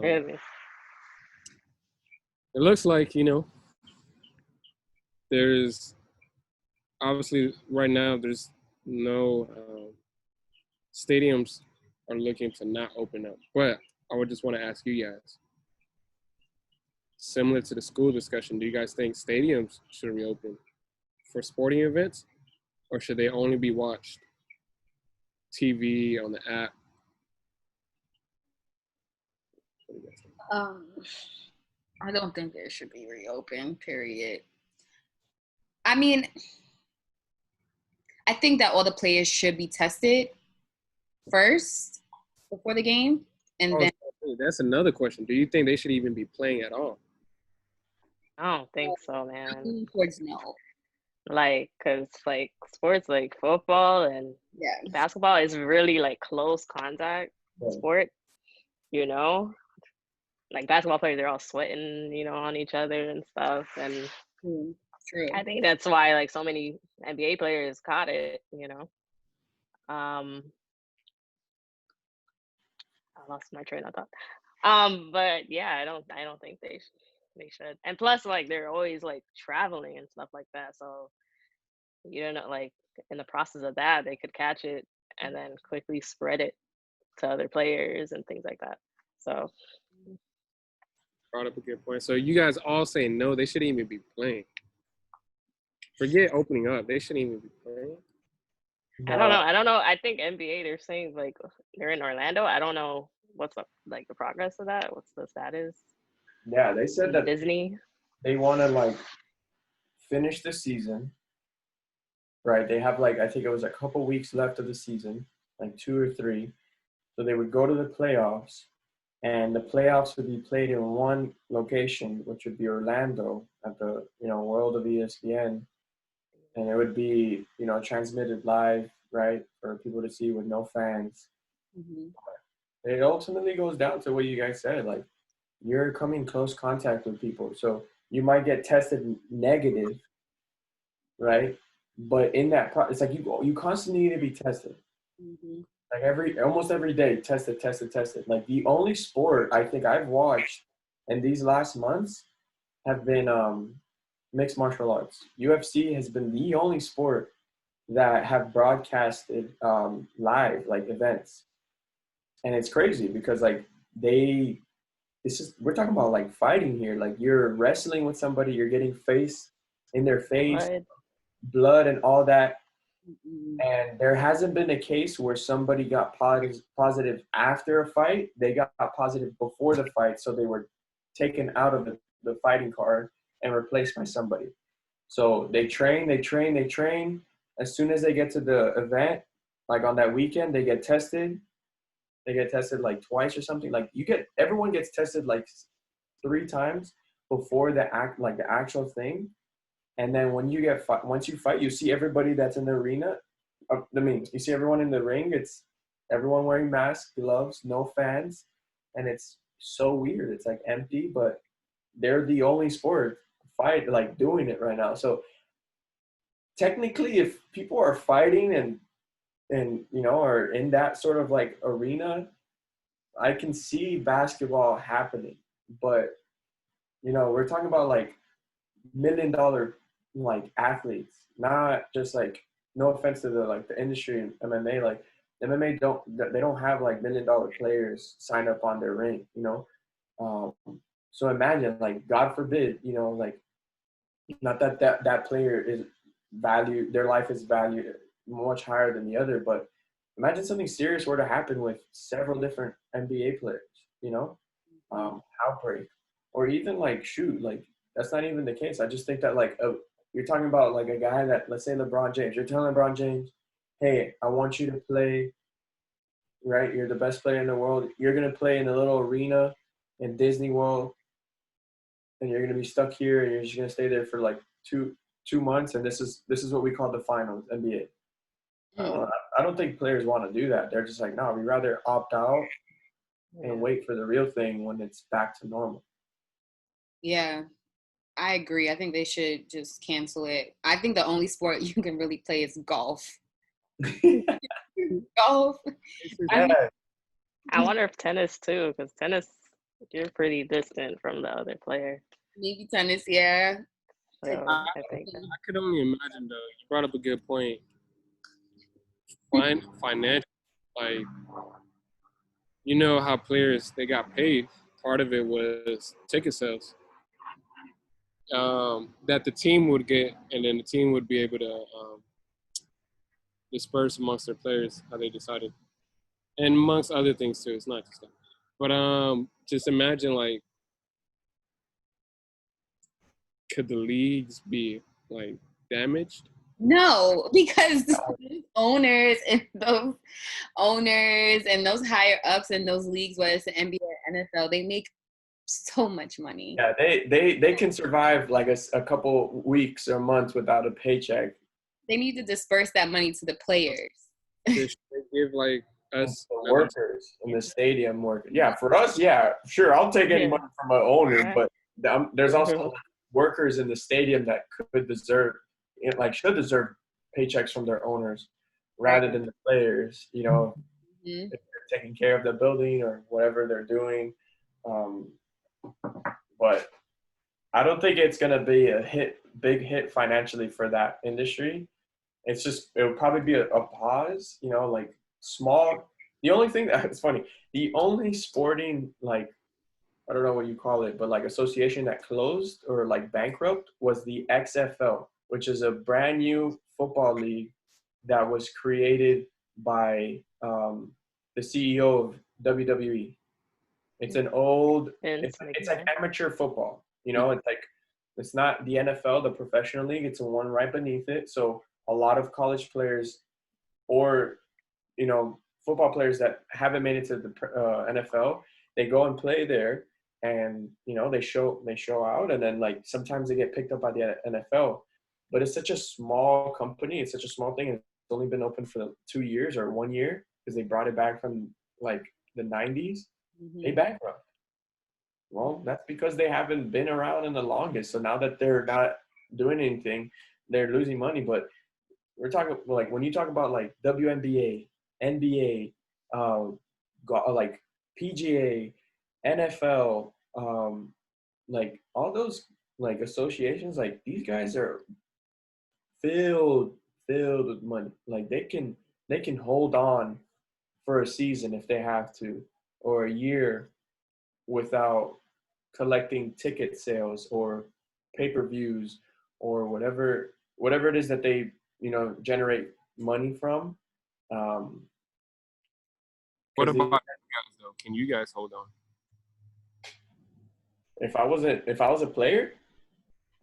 Really? It looks like, there's obviously right now there's no stadiums are looking to not open up. But I would just want to ask you guys, similar to the school discussion, do you guys think stadiums should reopen for sporting events, or should they only be watched TV on the app? What do you guys think? I don't think it should be reopened, period. I mean, I think that all the players should be tested first before the game. And then That's another question. Do you think they should even be playing at all? I don't think so, I'm man. leaning towards no. Like, cause like sports like football and Yeah. basketball is really like close contact Right. sport, Like basketball players, they're all sweating, on each other and stuff. And True. I think that's why like so many NBA players caught it, I lost my train of thought. But yeah, I don't think they should. And plus, like they're always like traveling and stuff like that. So you don't know, like in the process of that, they could catch it and then quickly spread it to other players and things like that. So Brought up a good point. So you guys all say no, they shouldn't even be playing. Forget opening up. They shouldn't even be playing. I don't know. I think NBA, they're saying like they're in Orlando. I don't know what's the progress of that. What's the status? Yeah, they said that Disney. they want to like finish the season, right? They have like, I think it was a couple weeks left of the season, like 2 or 3. So they would go to the playoffs, and the playoffs would be played in one location, which would be Orlando at the World of ESPN, and it would be transmitted live, right, for people to see with no fans. Mm-hmm. It ultimately goes down to what you guys said, like you're coming close contact with people, so you might get tested negative, right? But in that it's like you constantly need to be tested. Mm-hmm. Like almost every day, tested. Like the only sport I think I've watched in these last months have been mixed martial arts. UFC has been the only sport that have broadcasted live, like events. And it's crazy because like we're talking about like fighting here. Like you're wrestling with somebody, you're getting in their face, blood and all that. Mm-hmm. And there hasn't been a case where somebody got positive after a fight. They got positive before the fight, so they were taken out of the fighting card and replaced by somebody. So they train. As soon as they get to the event, like on that weekend, they get tested. They get tested like twice or something. Like everyone gets tested like 3 times before the actual thing. And then when once you fight, you see everybody that's in the arena. You see everyone in the ring. It's everyone wearing masks, gloves, no fans, and it's so weird. It's like empty, but they're the only sport like doing it right now. So technically, if people are fighting and are in that sort of like arena, I can see basketball happening. But we're talking about like $1 million like athletes, not just like, no offense to the industry in MMA, like MMA they don't have like $1 million players sign up on their ring, so imagine like, God forbid, like Not that player is valued, their life is valued much higher than the other, but imagine something serious were to happen with several different NBA players, you know, outbreak, or even like shoot, like that's not even the case. I just think that like you're talking about like a guy that, let's say LeBron James, you're telling LeBron James, hey, I want you to play, right? You're the best player in the world. You're gonna play in a little arena in Disney World, and you're gonna be stuck here, and you're just gonna stay there for like two months, and this is what we call the finals, NBA. I don't think players want to do that. They're just like, no, we'd rather opt out and wait for the real thing when it's back to normal. Yeah, I agree. I think they should just cancel it. I think the only sport you can really play is golf. Golf. Yeah. I wonder if tennis too, because tennis, you're pretty distant from the other player. Maybe tennis, yeah. So I think I could only imagine though. You brought up a good point. Financial, like, you know how players, they got paid. Part of it was ticket sales that the team would get, and then the team would be able to disperse amongst their players how they decided, and amongst other things too. It's not just that, but just imagine, like, could the leagues be like damaged? No, because those owners and those higher ups in those leagues, whether it's the NBA or NFL, they make so much money. Yeah, they can survive like a couple weeks or months without a paycheck. They need to disperse that money to the players. They should give like us The workers in the stadium work. Yeah, for us, yeah, sure, I'll take any money from an owner, but there's also workers in the stadium that could deserve, like, should deserve paychecks from their owners rather than the players. You know, if they're taking care of the building or whatever they're doing. But I don't think it's gonna be a big hit financially for that industry. It's just, it would probably be a pause, you know, like small. The only thing that's funny, the only sporting, like, I don't know what you call it, but like association that closed or like bankrupt was the XFL, which is a brand new football league that was created by the CEO of WWE. It's an old, it's like amateur football, you know, it's not the NFL, the professional league, it's the one right beneath it. So a lot of college players or, you know, football players that haven't made it to the NFL, they go and play there, and, you know, they show out, and then like sometimes they get picked up by the NFL. But it's such a small company, it's such a small thing, and it's only been open for 2 years or 1 year because they brought it back from like the 90s. They bankrupt. Well, that's because they haven't been around in the longest. So now that they're not doing anything, they're losing money. But we're talking, like, when you talk about like WNBA, NBA, like PGA, NFL, like all those like associations, like these guys are filled with money. Like they can hold on for a season if they have to, or a year, without collecting ticket sales or pay-per-views or whatever it is that they, you know, generate money from. What about you guys though? Can you guys hold on? If I was a player,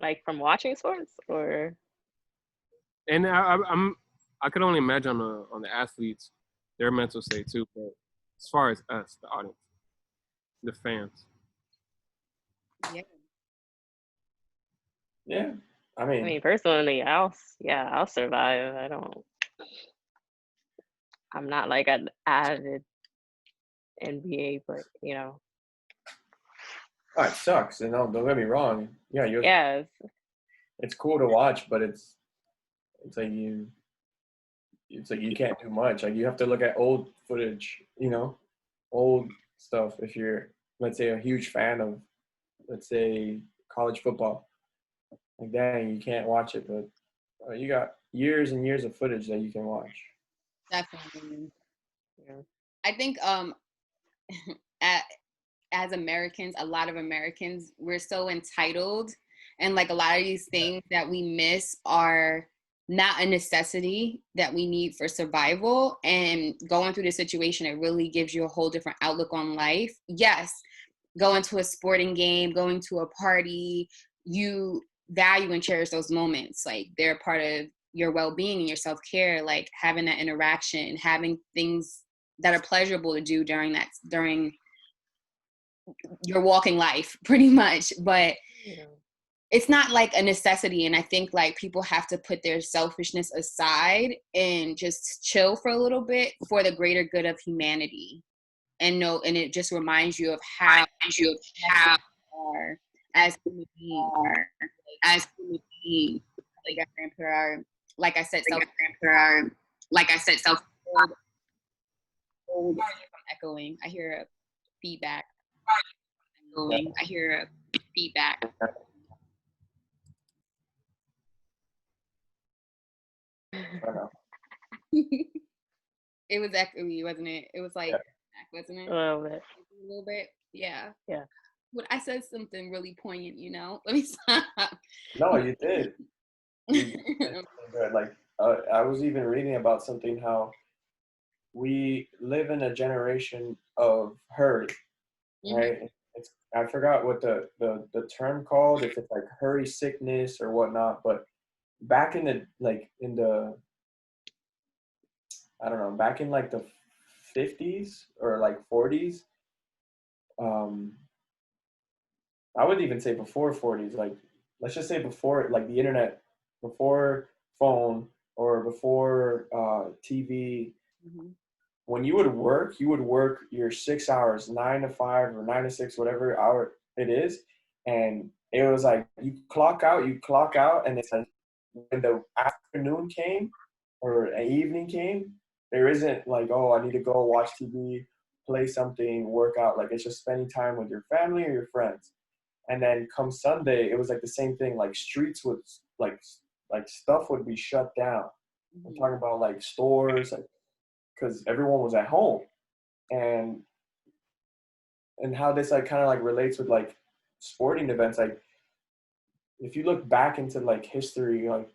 like from watching sports, or And I could only imagine on the athletes, their mental state too. But as far as us, the audience, the fans. yeah. I I mean, mean, personally, I'll survive. I'm not like an avid NBA, but you know. oh, it sucks. You know, don't get me wrong. Yeah, it's cool to watch, but it's like you can't do much. Like you have to look at old footage, you know, old stuff. If you're, let's say, a huge fan of, let's say, college football, like, dang, you can't watch it, but you got years and years of footage that you can watch. Definitely. Yeah. I think as Americans, a lot of Americans, we're so entitled And like a lot of these things that we miss are not a necessity that we need for survival. And going through the situation, it really gives you a whole different outlook on life. Yes, going to a sporting game, going to a party, you value and cherish those moments. Like they're part of your well-being and your self-care, like having that interaction, having things that are pleasurable to do during your walking life, pretty much. But it's not like a necessity. And I think like people have to put their selfishness aside and just chill for a little bit for the greater good of humanity. And it just reminds you of how you are as human beings. Like I said, self. I'm echoing. I hear a feedback. It was echoey, wasn't it? It was like, wasn't it? A little bit. A little bit. Yeah. Yeah. But I said something really poignant, you know? Let me stop. No, you did. You did good. Like, I was even reading about something how we live in a generation of hurry, right? I forgot what the term called, if it's like hurry sickness or whatnot, but back in the I don't know, back in like the 50s or like 40s, I would even say before 40s, like let's just say before like the internet, before phone or before TV. When you would work your 6 hours, 9 to 5 or 9 to 6, whatever hour it is. And it was like, you clock out, and it's like when the afternoon came or an evening came, there isn't like, oh, I need to go watch TV, play something, work out. Like it's just spending time with your family or your friends. And then come Sunday, it was like the same thing. Like streets would like stuff would be shut down. I'm talking about like stores, like, because everyone was at home, and how this like kind of like relates with like sporting events. Like if you look back into like history, like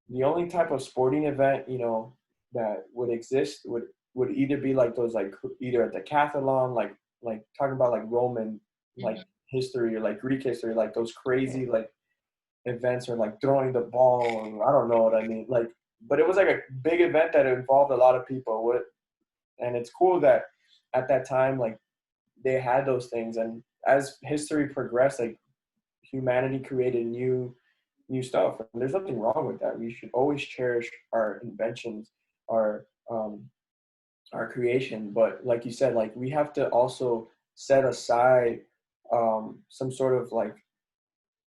the only type of sporting event, you know, that would exist would either be like those like either a decathlon, like talking about like Roman like history or like Greek history, like those crazy like events or like throwing the ball, or I don't know what I mean, like, but it was like a big event that involved a lot of people. And it's cool that at that time, like they had those things. And as history progressed, like humanity created new stuff. And there's nothing wrong with that. We should always cherish our inventions, our creation. But like you said, like we have to also set aside some sort of like,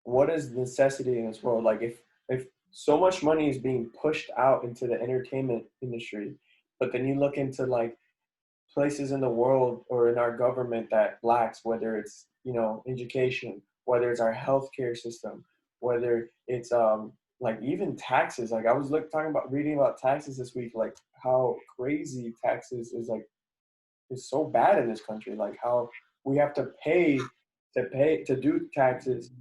what is necessity in this world? Like if so much money is being pushed out into the entertainment industry, but then you look into like places in the world or in our government that lacks, whether it's, you know, education, whether it's our healthcare system, whether it's like even taxes. Like I was reading about taxes this week, like how crazy taxes is, like is so bad in this country, like how we have to pay to do taxes,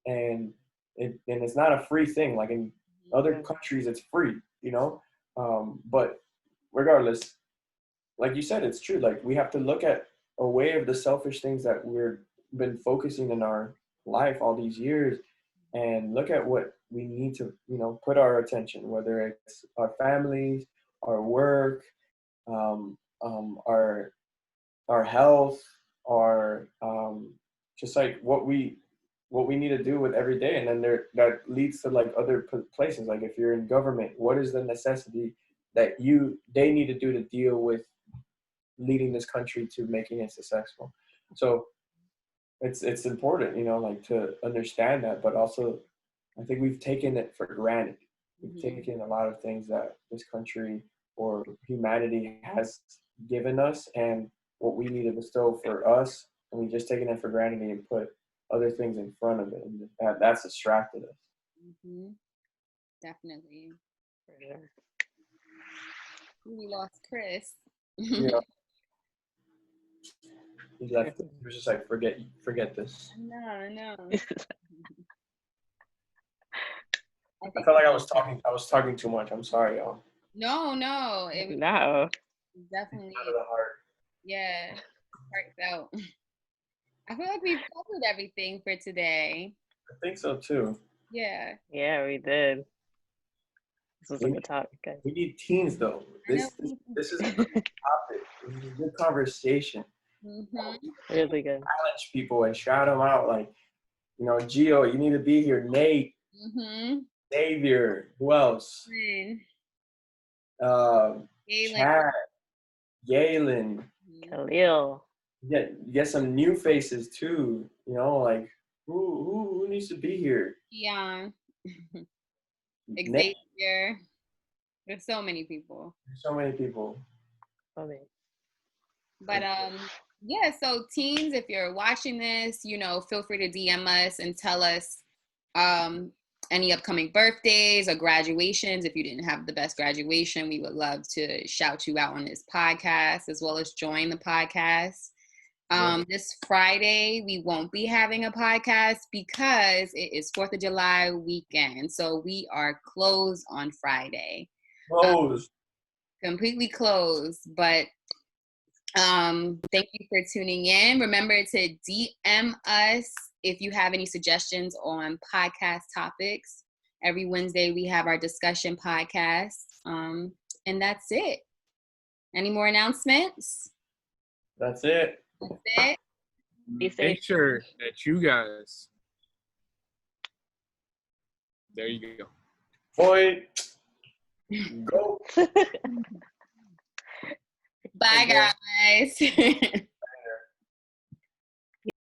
and it's not a free thing. Like in other countries it's free, you know. But regardless, like you said, it's true. Like we have to look at away of the selfish things that we've been focusing in our life all these years, and look at what we need to, you know, put our attention, whether it's our families, our work, our health, our just like what we need to do with every day. And then that leads to like other places. Like if you're in government, what is the necessity that they need to do to deal with leading this country to making it successful? So it's important, you know, like to understand that, but also I think we've taken it for granted. We've taken a lot of things that this country or humanity has given us and what we need to bestow for us, and we've just taken it for granted and put other things in front of it, and that's distracted us. Definitely. We lost Chris. Yeah. He left. He was just like, forget this. No. I felt like I was talking too much. I'm sorry, y'all. No, it was No. definitely, Out of the heart. yeah, heartfelt. I feel like we've covered everything for today. I think so too. Yeah. Yeah, we did. This was a good topic, guys. We need teens though. This is a good topic. This is a good conversation. Mm-hmm. Really good. Challenge people and shout them out. Like, you know, Gio, you need to be here. Nate, Mm-hmm. Xavier, who else? Chad, Galen. Khalil. Get some new faces too. You know, like who needs to be here? Keon. Nate. Xavier. There's so many people. So many people. Okay. But yeah, so teens, if you're watching this, you know, feel free to DM us and tell us any upcoming birthdays or graduations. If you didn't have the best graduation, we would love to shout you out on this podcast as well as join the podcast. This Friday, we won't be having a podcast because it is 4th of July weekend. So we are closed on Friday. Closed. Completely closed. But thank you for tuning in. Remember to DM us if you have any suggestions on podcast topics. Every Wednesday we have our discussion podcast. And that's it. Any more announcements? That's it. That's it. Be safe. Make sure that you guys. There you go. Boy, go. Bye, guys.